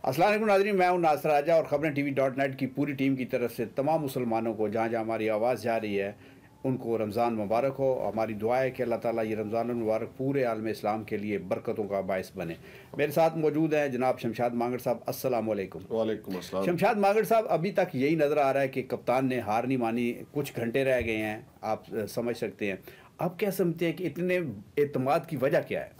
अस्सलाम वालेकुम नाज़रीन, मैं हूं नासिर राजा और ख़बरें.tv.net की पूरी टीम की तरफ से तमाम मुसलमानों को जहां जहां हमारी आवाज़ जा रही है उनको रमज़ान मुबारक हो। हमारी दुआ है कि अल्लाह ताला ये रमज़ान मुबारक पूरे आलम इस्लाम के लिए बरकतों का बायस बने। मेरे साथ मौजूद हैं जनाब शमशाद मांगड़ साहब। अस्सलाम वालेकुम। वालेकुम अस्सलाम। शमशाद मांगड़ साहब, अभी तक यही नज़र आ रहा है कि कप्तान ने हार नहीं मानी, कुछ घंटे रह गए हैं, आप समझ सकते हैं। आप क्या समझते हैं कि इतने एतमाद की वजह क्या है?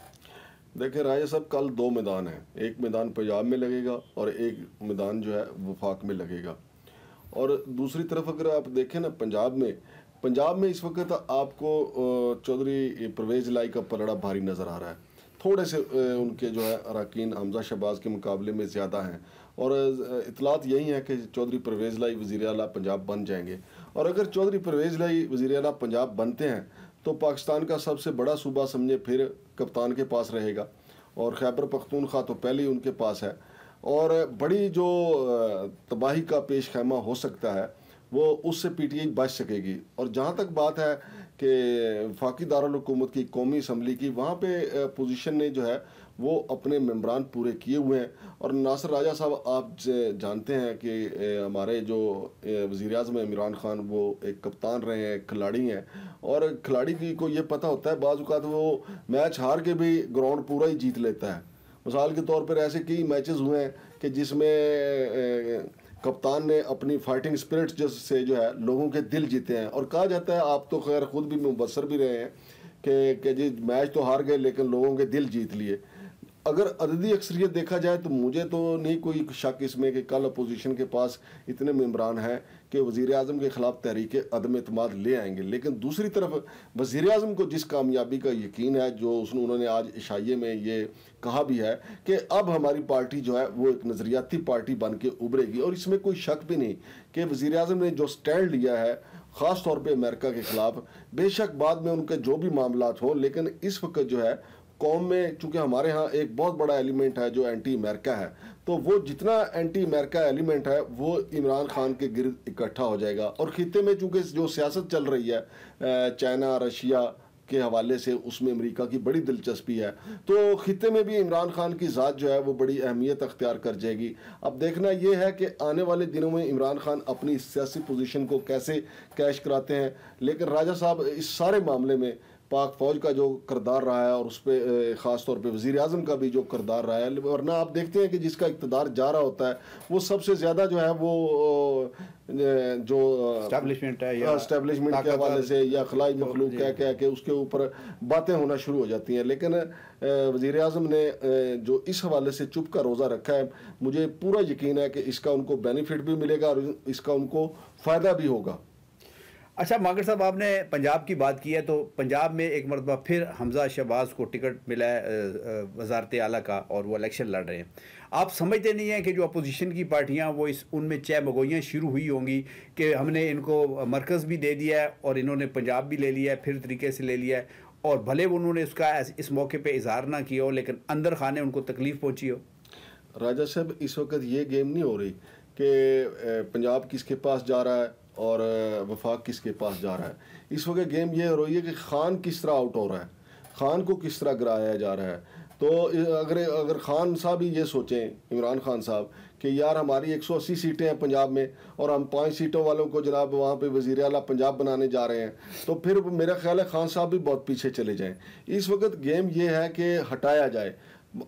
देखिए राजा साहब, कल दो मैदान हैं, एक मैदान पंजाब में लगेगा और एक मैदान जो है वफाक में लगेगा। और दूसरी तरफ अगर आप देखें ना, पंजाब में इस वक्त आपको चौधरी परवेज़ इलाही का पलड़ा भारी नज़र आ रहा है। थोड़े से उनके जो है अरकान हमजा शहबाज के मुकाबले में ज़्यादा हैं और इतलात यही है कि चौधरी परवेज़ इलाही वज़ीर आला पंजाब बन जाएंगे। और अगर चौधरी परवेज़ इलाही वज़ीर आला पंजाब बनते हैं तो पाकिस्तान का सबसे बड़ा सूबा समझे फिर कप्तान के पास रहेगा और खैबर पख्तूनख्वा तो पहले ही उनके पास है। और बड़ी जो तबाही का पेश खैमा हो सकता है वो उससे पीटीआई बच सकेगी। और जहाँ तक बात है कि वफाकी दारुल हुकूमत की कौमी असम्बली की, वहाँ पे पोजीशन ने जो है वो अपने मेम्बरान पूरे किए हुए हैं। और नासिर राजा साहब, आप जानते हैं कि हमारे जो वज़ीर आज़म इमरान खान वो एक कप्तान रहे हैं, खिलाड़ी हैं, और खिलाड़ी की को ये पता होता है बाज़ औक़ात वो मैच हार के भी ग्राउंड पूरा ही जीत लेता है। मिसाल के तौर पर ऐसे कई मैचेस हुए हैं कि जिसमें कप्तान ने अपनी फाइटिंग स्पिरिट से जो है लोगों के दिल जीते हैं। और कहा जाता है, आप तो खैर खुद भी मुबसर भी रहे हैं कि जी मैच तो हार गए लेकिन लोगों के दिल जीत लिए। अगर अददी अक्सरियत देखा जाए तो मुझे तो नहीं कोई शक इसमें कि कल अपोजिशन के पास इतने मेम्बरान हैं कि वज़ीर आज़म के ख़िलाफ़ तहरीक अदम एतमाद ले आएंगे। लेकिन दूसरी तरफ वज़ीर आज़म को जिस कामयाबी का यकीन है, जो उन्होंने आज इशाइये में ये कहा भी है कि अब हमारी पार्टी जो है वो एक नज़रियाती पार्टी बन के उभरेगी। और इसमें कोई शक भी नहीं कि वज़ीर आज़म ने जो स्टैंड लिया है ख़ास तौर पर अमेरिका के ख़िलाफ़, बेशक बाद में उनके जो भी मामलात हों, लेकिन इस वक्त जो है कौम में, चूँकि हमारे यहाँ एक बहुत बड़ा एलिमेंट है जो एंटी अमेरिका है, तो वो जितना एंटी अमेरिका एलिमेंट है वो इमरान खान के गिर्द इकट्ठा हो जाएगा। और खित्ते में चूँकि जो सियासत चल रही है चाइना रशिया के हवाले से, उसमें अमेरिका की बड़ी दिलचस्पी है, तो खित्ते में भी इमरान खान की ज़ात जो है वो बड़ी अहमियत अख्तियार कर जाएगी। अब देखना ये है कि आने वाले दिनों में इमरान खान अपनी सियासी पोजीशन को कैसे कैश कराते हैं। लेकिन राजा साहब, इस सारे मामले में पाक फ़ौज का जो किरदार रहा है और उस पर ख़ास तौर पे वज़ीर आज़म का भी जो किरदार रहा है, वरना आप देखते हैं कि जिसका इक़्तिदार जा रहा होता है वो सबसे ज़्यादा जो है वो जो एस्टेब्लिशमेंट है या एस्टेब्लिशमेंट के हवाले से या खलाई मखलूक कह के उसके ऊपर बातें होना शुरू हो जाती हैं। लेकिन वज़ीर आज़म ने जो इस हवाले से चुप का रोज़ा रखा है, मुझे पूरा यकीन है कि इसका उनको बेनिफिट भी मिलेगा और इसका उनको फ़ायदा भी होगा। अच्छा मांगड़ साहब, आपने पंजाब की बात की है, तो पंजाब में एक मरतबा फिर हमजा शहबाज को टिकट मिला है वजारत आला का और वो इलेक्शन लड़ रहे हैं। आप समझते नहीं हैं कि जो अपोजिशन की पार्टियां वो उनमें चहमगोइयाँ शुरू हुई होंगी कि हमने इनको मरकज़ भी दे दिया है और इन्होंने पंजाब भी ले लिया है, फिर तरीके से ले लिया है, और भले उन्होंने उसका इस मौके पर इजहार ना किया हो लेकिन अंदर खाने उनको तकलीफ़ पहुँची हो? राजा साहब, इस वक्त ये गेम नहीं हो रही कि पंजाब किसके पास जा रहा है और वफाक किसके पास जा रहा है। इस वक्त गेम ये हो रही है कि खान किस तरह आउट हो रहा है, खान को किस तरह गिराया जा रहा है। तो अगर खान साहब ही ये सोचें, इमरान खान साहब, कि यार हमारी 180 सीटें हैं पंजाब में और हम 5 सीटों वालों को जनाब वहाँ पे वज़ीर आला पंजाब बनाने जा रहे हैं, तो फिर मेरा ख्याल है खान साहब भी बहुत पीछे चले जाएं। इस वक्त गेम ये है कि हटाया जाए,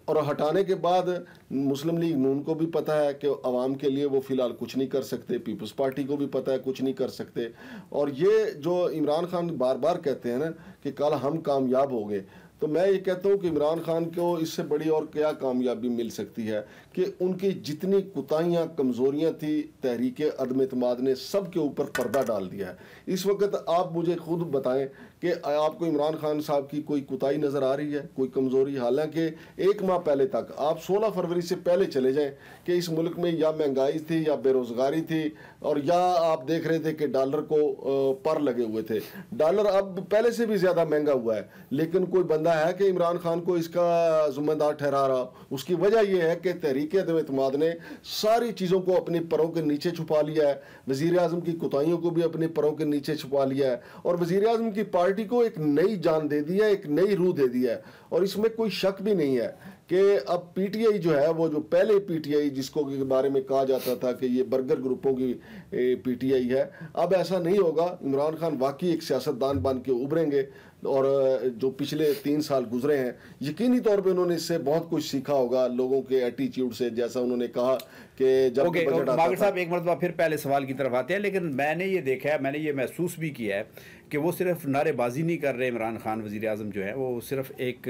और हटाने के बाद मुस्लिम लीग नून को भी पता है कि अवाम के लिए वो फ़िलहाल कुछ नहीं कर सकते, पीपल्स पार्टी को भी पता है कुछ नहीं कर सकते। और ये जो इमरान खान बार बार कहते हैं ना कि कल हम कामयाब हो गए, तो मैं ये कहता हूँ कि इमरान खान को इससे बड़ी और क्या कामयाबी मिल सकती है कि उनकी जितनी कोताहियाँ कमज़ोरियाँ थी तहरीक अदम एतमाद ने सब के ऊपर पर्दा डाल दिया है। इस वक्त आप मुझे खुद बताएं कि आपको इमरान खान साहब की कोई कोताही नज़र आ रही है, कोई कमज़ोरी? हालांकि एक माह पहले तक, आप 16 फरवरी से पहले चले जाएं कि इस मुल्क में या महंगाई थी या बेरोज़गारी थी, और या आप देख रहे थे कि डॉलर को पर लगे हुए थे। डॉलर अब पहले से भी ज़्यादा महंगा हुआ है, लेकिन कोई बंदा है कि इमरान खान को इसका जिम्मेदार ठहरा रहा। उसकी वजह यह है कि तहरीक अदम एतमाद ने सारी चीज़ों को अपने परों के नीचे छुपा लिया है, वज़ीर आज़म की कोताहियों को भी अपने परों के नीचे छुपा लिया है, और वज़ीर आज़म की पार्टी को एक नई जान दे दी है, एक नई रूह दे दी है। और इसमें कोई शक भी नहीं है कि अब पीटीआई जो है, वो जो पहले पीटीआई जिसको के बारे में कहा जाता था कि ये बर्गर ग्रुपों की पीटीआई है, अब ऐसा नहीं होगा। इमरान खान वाकई एक सियासतदान बन के उभरेंगे और जो पिछले 3 साल गुजरे हैं, यकीनी तौर पे उन्होंने इससे बहुत कुछ सीखा होगा लोगों के एटीट्यूड से। जैसा उन्होंने कहा कि जब ओके, बजट आता मागर था। साहब एक मरतबा फिर पहले सवाल की तरफ आते हैं, लेकिन मैंने ये देखा है, मैंने ये महसूस भी किया है कि वो सिर्फ नारेबाजी नहीं कर रहे इमरान खान वज़ीर आज़म जो है, वो सिर्फ एक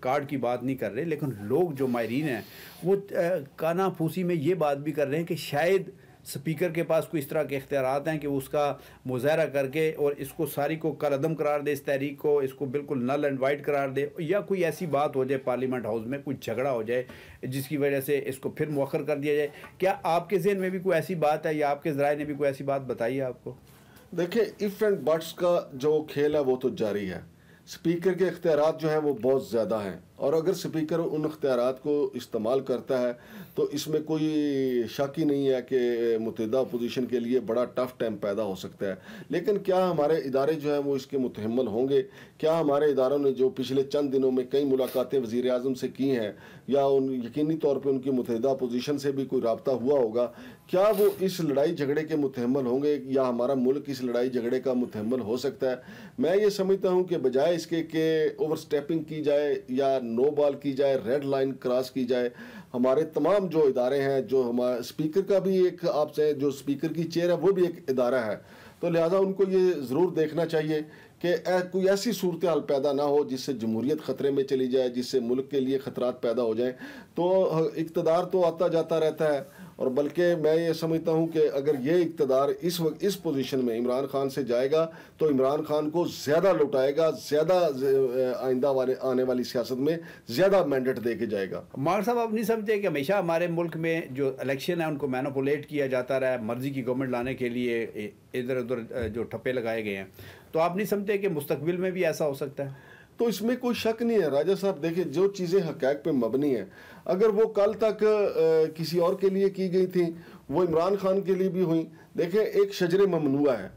कार्ड की बात नहीं कर रहे, लेकिन लोग जो माहिरीन हैं वो काना फूसी में ये बात भी कर रहे हैं कि शायद स्पीकर के पास कोई इस तरह के इख्तियारात हैं कि वो उसका मुजाहरा करके और इसको सारी को कलअदम करार दे, इस तहरीक को, इसको बिल्कुल नल एंड वाइट करार दे, या कोई ऐसी बात हो जाए पार्लियामेंट हाउस में, कोई झगड़ा हो जाए जिसकी वजह से इसको फिर मौखर कर दिया जाए। क्या आपके ज़हन में भी कोई ऐसी बात है या आपके ज़राए ने भी कोई ऐसी बात बताई है आपको? देखिए, इफ़ एंड बट्स का जो खेल है वो तो जारी है। स्पीकर के इख्तियारात जो हैं वो बहुत ज़्यादा हैं, और अगर स्पीकर उन इख्तियारात को इस्तेमाल करता है तो इसमें कोई शक ही नहीं है कि मुत्तहिदा अपोजिशन के लिए बड़ा टफ टाइम पैदा हो सकता है। लेकिन क्या हमारे इदारे जो हैं वो इसके मुतहम्मल होंगे? क्या हमारे इदारों ने जो पिछले चंद दिनों में कई मुलाकातें वज़ीर आज़म से की हैं, या यकीनी तौर पर उनकी मुत्तहिदा अपोजिशन से भी कोई रब्ता हुआ होगा, क्या वो इस लड़ाई झगड़े के मुतहम्मल होंगे, या हमारा मुल्क इस लड़ाई झगड़े का मुतहम्मल हो सकता है? मैं ये समझता हूँ कि बजाय इसके कि ओवर स्टेपिंग की जाए या नो बॉल की जाए, रेड लाइन क्रॉस की जाए, हमारे तमाम जो इदारे हैं, जो हमारा स्पीकर का भी एक, आपसे जो स्पीकर की चेयर है वो भी एक इदारा है, तो लिहाजा उनको ये ज़रूर देखना चाहिए कि कोई ऐसी सूरत हाल पैदा ना हो जिससे जमहूरियत ख़तरे में चली जाए, जिससे मुल्क के लिए ख़तरात पैदा हो जाएं। तो इक़्तिदार तो आता जाता रहता है, और बल्कि मैं ये समझता हूँ कि अगर ये इक़्तिदार इस वक्त इस पोजीशन में इमरान खान से जाएगा तो इमरान खान को ज़्यादा लुटाएगा, ज़्यादा आइंदा वाले आने वाली सियासत में ज़्यादा मैंडेट दे के जाएगा। मार साहब, आप नहीं समझते कि हमेशा हमारे मुल्क में जो इलेक्शन है उनको मैनिपुलेट किया जाता रहा है मर्जी की गवर्नमेंट लाने के लिए, इधर उधर जो ठप्पे लगाए गए हैं, तो आप नहीं समझते कि मुस्तकबिल में भी ऐसा हो सकता है? तो इसमें कोई शक नहीं है राजा साहब। देखिए, जो चीज़ें हक़ाइक़ पे मबनी है, अगर वो कल तक किसी और के लिए की गई थी, वो इमरान खान के लिए भी हुई। देखें, एक शजरे ममनुआ है,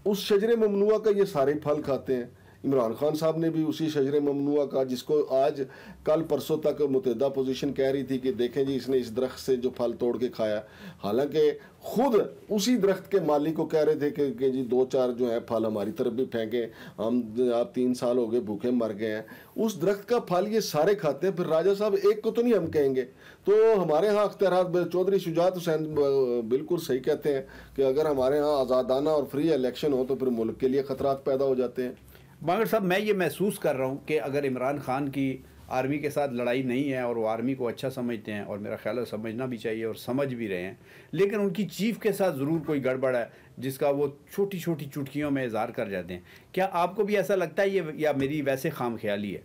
उस शजरे ममनुआ का ये सारे फल खाते हैं। इमरान खान साहब ने भी उसी शजरे ममनुआ का, जिसको आज कल परसों तक मुत्तहिदा पोजीशन कह रही थी कि देखें जी इसने इस दरख्त से जो फल तोड़ के खाया, हालांकि खुद उसी दरख्त के मालिक को कह रहे थे कि जी 2-4 जो है फल हमारी तरफ भी फेंकें, हम आप 3 साल हो गए भूखे मर गए हैं। उस दरख्त का फल ये सारे खाते हैं। फिर राजा साहब, एक को तो नहीं हम कहेंगे। तो हमारे यहाँ अख्तियारात, चौधरी शुजात हुसैन बिल्कुल सही कहते हैं कि अगर हमारे यहाँ आज़ादाना और फ्री इलेक्शन हो तो फिर मुल्क के लिए ख़तरात पैदा हो जाते हैं। मगर साहब, मैं ये महसूस कर रहा हूँ कि अगर इमरान खान की आर्मी के साथ लड़ाई नहीं है और वो आर्मी को अच्छा समझते हैं, और मेरा ख्याल है समझना भी चाहिए और समझ भी रहे हैं, लेकिन उनकी चीफ़ के साथ ज़रूर कोई गड़बड़ है जिसका वो छोटी छोटी चुटकियों में इज़हार कर जाते हैं। क्या आपको भी ऐसा लगता है ये, या मेरी वैसे खाम ख्याली है?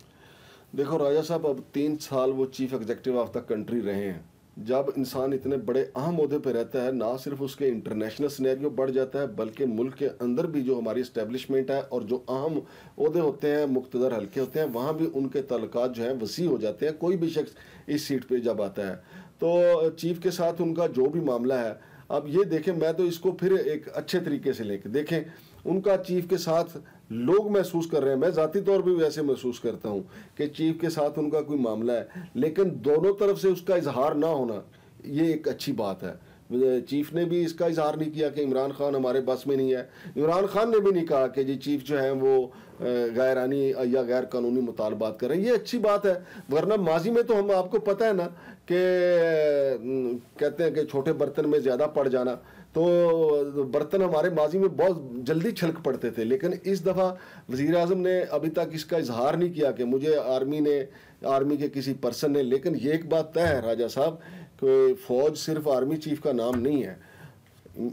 देखो राजा साहब, अब 3 साल वो chief executive of the country रहे हैं। जब इंसान इतने बड़े अहम ओहदे पे रहता है, ना सिर्फ उसके इंटरनेशनल सिनेरियो बढ़ जाता है, बल्कि मुल्क के अंदर भी जो हमारी इस्टेब्लिशमेंट है और जो अहम ओहदे होते हैं, मुख्तदर हल्के होते हैं, वहाँ भी उनके तल्लुकात जो हैं वसी हो जाते हैं। कोई भी शख्स इस सीट पे जब आता है तो चीफ के साथ उनका जो भी मामला है, अब ये देखें, मैं तो इसको फिर एक अच्छे तरीके से लेके देखें, उनका चीफ के साथ लोग महसूस कर रहे हैं, मैं ज़ाती तौर पे भी वैसे महसूस करता हूँ कि चीफ के साथ उनका कोई मामला है, लेकिन दोनों तरफ से उसका इजहार ना होना ये एक अच्छी बात है। चीफ ने भी इसका इजहार नहीं किया कि इमरान खान हमारे बस में नहीं है। इमरान खान ने भी नहीं कहा कि जी चीफ जो है वो गैरानी या गैर कानूनी मुतालबात कर रहे हैं। ये अच्छी बात है, वरना माजी में तो हम, आपको पता है ना कि कहते हैं कि छोटे बर्तन में ज़्यादा पड़ जाना, तो बर्तन हमारे माजी में बहुत जल्दी छलक पड़ते थे। लेकिन इस दफ़ा वज़ीर आज़म ने अभी तक इसका इजहार नहीं किया कि मुझे आर्मी के किसी पर्सन ने। लेकिन ये एक बात तय है राजा साहब कि फ़ौज सिर्फ आर्मी चीफ का नाम नहीं है।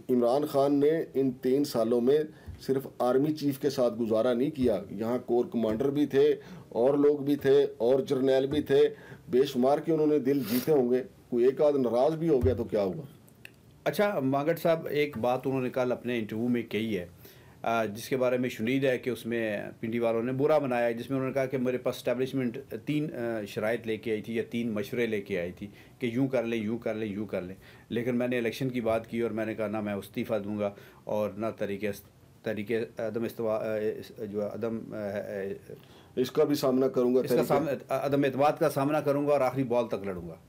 इमरान खान ने इन 3 सालों में सिर्फ आर्मी चीफ के साथ गुजारा नहीं किया, यहाँ कोर कमांडर भी थे और लोग भी थे और जर्नैल भी थे, बेशुमार के उन्होंने दिल जीते होंगे। कोई एक आध नाराज़ भी हो गया तो क्या हुआ। अच्छा मांगट साहब, एक बात उन्होंने कल अपने इंटरव्यू में कही है जिसके बारे में शुनीद है कि उसमें पिंडी वालों ने बुरा मनाया है, जिसमें उन्होंने कहा कि मेरे पास इस्टेब्लिशमेंट 3 शराइत लेके आई थी या 3 मशवरे लेके आई थी कि यूँ कर लें, यूँ कर लें, यूँ कर लें, लेकिन मैंने इलेक्शन की बात की और मैंने कहा ना मैं इस्तीफ़ा दूंगा और ना तरीके तरीके अदम इस्तिवा जो अदम इसका भी सामना करूंगा, इसका अदम एतमाद का सामना करूंगा और आखिरी बॉल तक लड़ूंगा।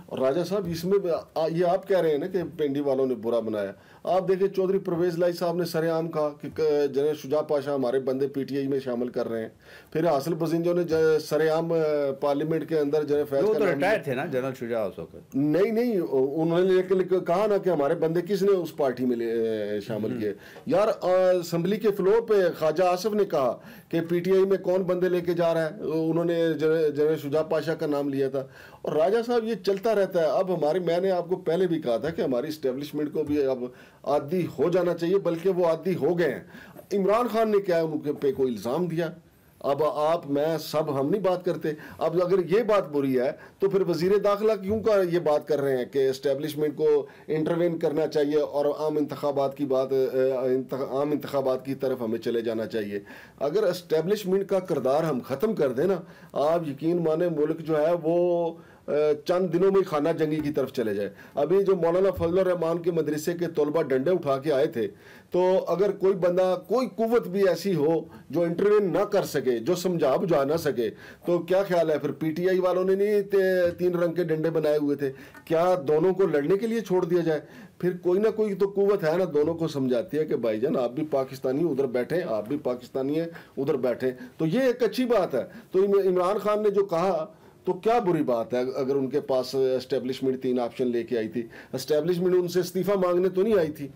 और राजा साहब इसमें ये आप कह रहे हैं ना कि पेंडी वालों ने बुरा बनाया। आप देखिए चौधरी परवेज लाई साहब ने सरेआम कहा कि जनरल शुजा पाशा हमारे बंदे पीटीआई में शामिल कर रहे हैं। फिर हासिल बजिंजो ने सरेआम पार्लियामेंट के अंदर जनरल फैज तो रिटायर थे ना जनरल शुजा उस वक्त। नहीं, उन्होंने कहा ना कि हमारे बंदे किसने उस पार्टी में शामिल किए। यार असम्बली के फ्लोर पे ख्वाजा आसिफ ने कहा कि पीटीआई में कौन बंदे लेके जा रहा है, उन्होंने जनरल शुजा पाशा का नाम लिया था। और राजा साहब ये चलता रहता है। अब मैंने आपको पहले भी कहा था कि हमारी इस्टेब्लिशमेंट को भी अब आदी हो जाना चाहिए, बल्कि वो आदी हो गए हैं। इमरान खान ने क्या उनके पे कोई इल्ज़ाम दिया। अब आप मैं सब हम नहीं बात करते। अब अगर ये बात बुरी है तो फिर वजीर दाखिला क्यों का ये बात कर रहे हैं कि इस्टेब्लिशमेंट को इंटरवेन करना चाहिए और आम इंतखाबात की तरफ हमें चले जाना चाहिए। अगर इस्टेब्लिशमेंट का किरदार हम ख़त्म कर दें ना, आप यकीन माने मुल्क जो है वो चंद दिनों में खाना जंगी की तरफ चले जाए। अभी जो मौलाना फजलुर रहमान के मदरसे के तलबा डंडे उठा के आए थे, तो अगर कोई बंदा कोई कुव्वत भी ऐसी हो जो इंटरवेन ना कर सके, जो समझा बुझा ना सके, तो क्या ख्याल है फिर पीटीआई वालों ने नहीं 3 रंग के डंडे बनाए हुए थे, क्या दोनों को लड़ने के लिए छोड़ दिया जाए? फिर कोई ना कोई तो कुव्वत है ना, दोनों को समझाती है कि भाईजान आप भी पाकिस्तानी उधर बैठे, आप भी पाकिस्तानी है उधर बैठे। तो ये एक अच्छी बात है। तो इमरान खान ने जो कहा तो क्या बुरी बात है अगर उनके पास एस्टेब्लिशमेंट 3 ऑप्शन लेके आई थी। एस्टेब्लिशमेंट उनसे इस्तीफा मांगने तो नहीं आई थी।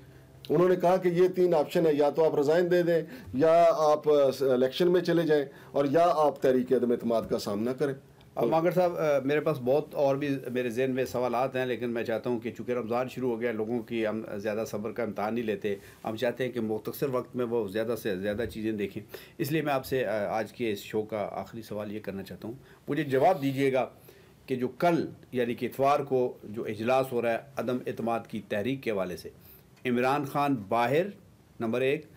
उन्होंने कहा कि ये 3 ऑप्शन है, या तो आप रिजाइन दे दें, या आप इलेक्शन में चले जाएं, और या आप तहरीक अदम एतमाद का सामना करें। अब मागर साहब मेरे पास बहुत और भी मेरे जहन में सवालात हैं, लेकिन मैं चाहता हूं कि चूँकि रमज़ान शुरू हो गया, लोगों की हम ज़्यादा सब्र का इम्तहान नहीं लेते। हम चाहते हैं कि मुख्तसर वक्त में वो ज़्यादा से ज़्यादा चीज़ें देखें। इसलिए मैं आपसे आज के इस शो का आखिरी सवाल ये करना चाहता हूँ, मुझे जवाब दीजिएगा कि जो कल यानी कि इतवार को जो इजलास हो रहा है अदम एतमाद की तहरीक के हवाले से, इमरान खान बाहर नंबर 1,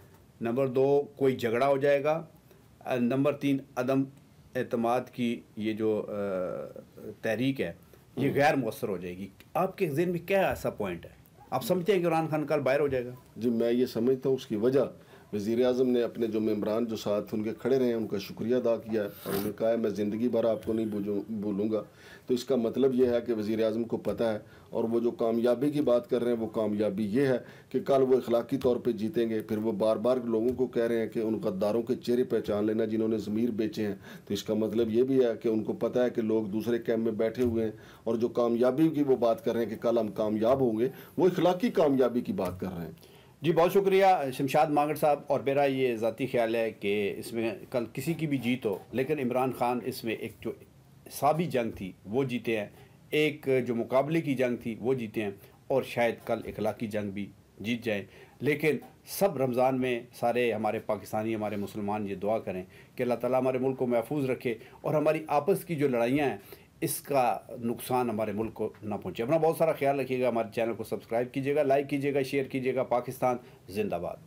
नंबर 2 कोई झगड़ा हो जाएगा, नंबर 3 अदम एतमाद की ये जो तहरीक है ये गैर मौसर हो जाएगी। आपके जहन में क्या ऐसा पॉइंट है, आप समझते हैं कि इमरान खान कल बाहर हो जाएगा? जी मैं ये समझता हूँ उसकी वजह वज़ीर आज़म ने अपने जो मेम्बरान जो साथ उनके खड़े रहे हैं उनका शुक्रिया अदा किया है, और उन्होंने कहा है मैं ज़िंदगी भर आपको नहीं भूलूँगा। तो इसका मतलब ये है कि वज़ीर आज़म को पता है, और वो जो कामयाबी की बात कर रहे हैं वो कामयाबी ये है कि कल वो इखलाकी तौर पे जीतेंगे। फिर वो बार बार लोगों को कह रहे हैं कि उन गद्दारों के चेहरे पहचान लेना जिन्होंने ज़मीर बेचे हैं। तो इसका मतलब ये भी है कि उनको पता है कि लोग दूसरे कैंप में बैठे हुए हैं, और जो कामयाबी की वो बात कर रहे हैं कि कल हम कामयाब होंगे, वो इखलाकी कामयाबी की बात कर रहे हैं। जी बहुत शुक्रिया शमशाद मांगड़ साहब। और मेरा ये ज़ाती ख्याल है कि इसमें कल किसी की भी जीत हो, लेकिन इमरान खान इसमें एक जो साबी जंग थी वो जीते हैं, एक जो मुकाबले की जंग थी वो जीते हैं, और शायद कल इखलाकी जंग भी जीत जाएं। लेकिन सब रमज़ान में सारे हमारे पाकिस्तानी, हमारे मुसलमान ये दुआ करें कि अल्लाह ताला हमारे मुल्क को महफूज रखे, और हमारी आपस की जो लड़ाइयाँ हैं इसका नुकसान हमारे मुल्क को ना पहुँचे। अपना बहुत सारा ख्याल रखिएगा, हमारे चैनल को सब्सक्राइब कीजिएगा, लाइक कीजिएगा, शेयर कीजिएगा। पाकिस्तान जिंदाबाद।